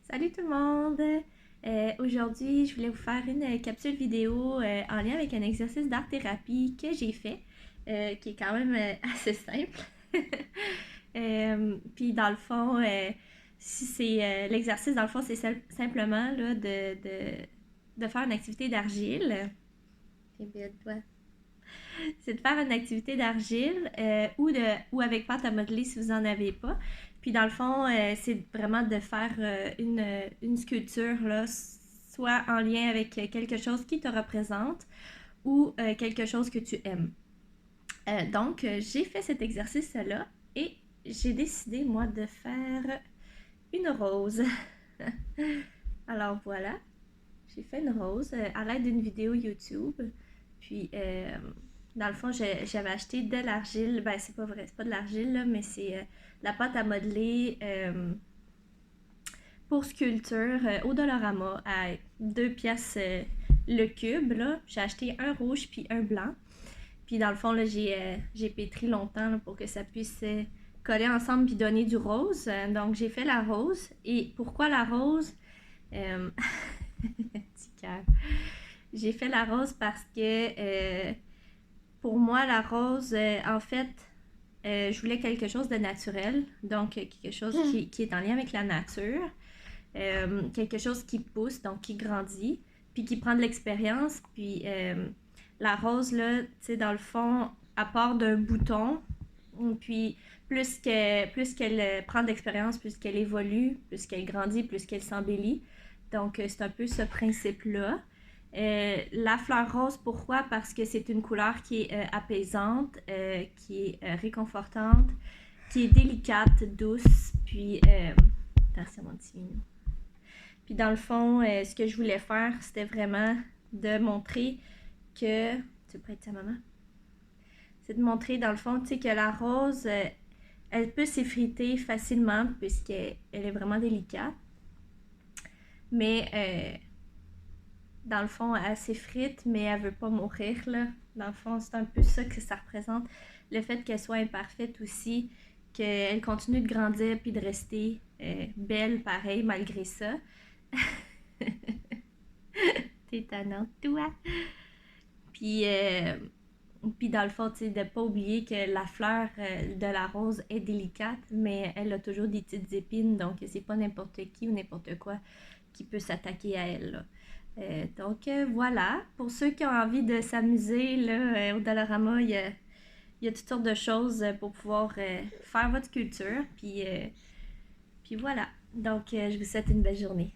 Salut tout le monde! Aujourd'hui, je voulais vous faire une capsule vidéo en lien avec un exercice d'art-thérapie que j'ai fait, qui est quand même assez simple. Puis dans le fond, si c'est l'exercice, dans le fond, c'est simplement là, de faire une activité d'argile. Toi. C'est de faire une activité d'argile ou avec pâte à modeler si vous n'en avez pas. Puis dans le fond, c'est vraiment de faire une sculpture, là, soit en lien avec quelque chose qui te représente ou quelque chose que tu aimes. Donc, j'ai fait cet exercice-là et j'ai décidé, moi, de faire une rose. Alors voilà, j'ai fait une rose à l'aide d'une vidéo YouTube. Puis, dans le fond, j'avais acheté de l'argile. Ben, c'est pas vrai, c'est pas de l'argile, là, mais c'est la pâte à modeler pour sculpture au Dollarama à 2 pièces le cube. Là. J'ai acheté un rouge puis un blanc. Puis, dans le fond, là, j'ai pétri longtemps là, pour que ça puisse coller ensemble puis donner du rose. Donc, j'ai fait la rose. Et pourquoi la rose? Euh... Petit cœur. J'ai fait la rose parce que pour moi, la rose, en fait, je voulais quelque chose de naturel, donc quelque chose qui est en lien avec la nature, quelque chose qui pousse, donc qui grandit, puis qui prend de l'expérience. Puis la rose, là, tu sais, dans le fond, à part d'un bouton, puis plus qu'elle prend d'expérience, plus qu'elle évolue, plus qu'elle grandit, plus qu'elle s'embellit. Donc, c'est un peu ce principe-là. La fleur rose, pourquoi? Parce que c'est une couleur qui est apaisante, qui est réconfortante, qui est délicate, douce, puis... attention, mon petit minou. Puis dans le fond, ce que je voulais faire, c'était vraiment de montrer que... Tu prêtes ta maman? C'est de montrer, dans le fond, tu sais, que la rose, elle peut s'effriter facilement puisqu'elle est vraiment délicate. Mais dans le fond, elle s'effrite, mais elle veut pas mourir, là. Dans le fond, c'est un peu ça que ça représente. Le fait qu'elle soit imparfaite aussi, qu'elle continue de grandir puis de rester belle, pareil, malgré ça. T'es tannante, toi! Puis, puis dans le fond, tu sais, de ne pas oublier que la fleur de la rose est délicate, mais elle a toujours des petites épines, donc c'est pas n'importe qui ou n'importe quoi qui peut s'attaquer à elle, là. Donc voilà, pour ceux qui ont envie de s'amuser là, au Dollarama, il y a toutes sortes de choses pour pouvoir faire votre sculpture. Puis voilà, donc je vous souhaite une belle journée.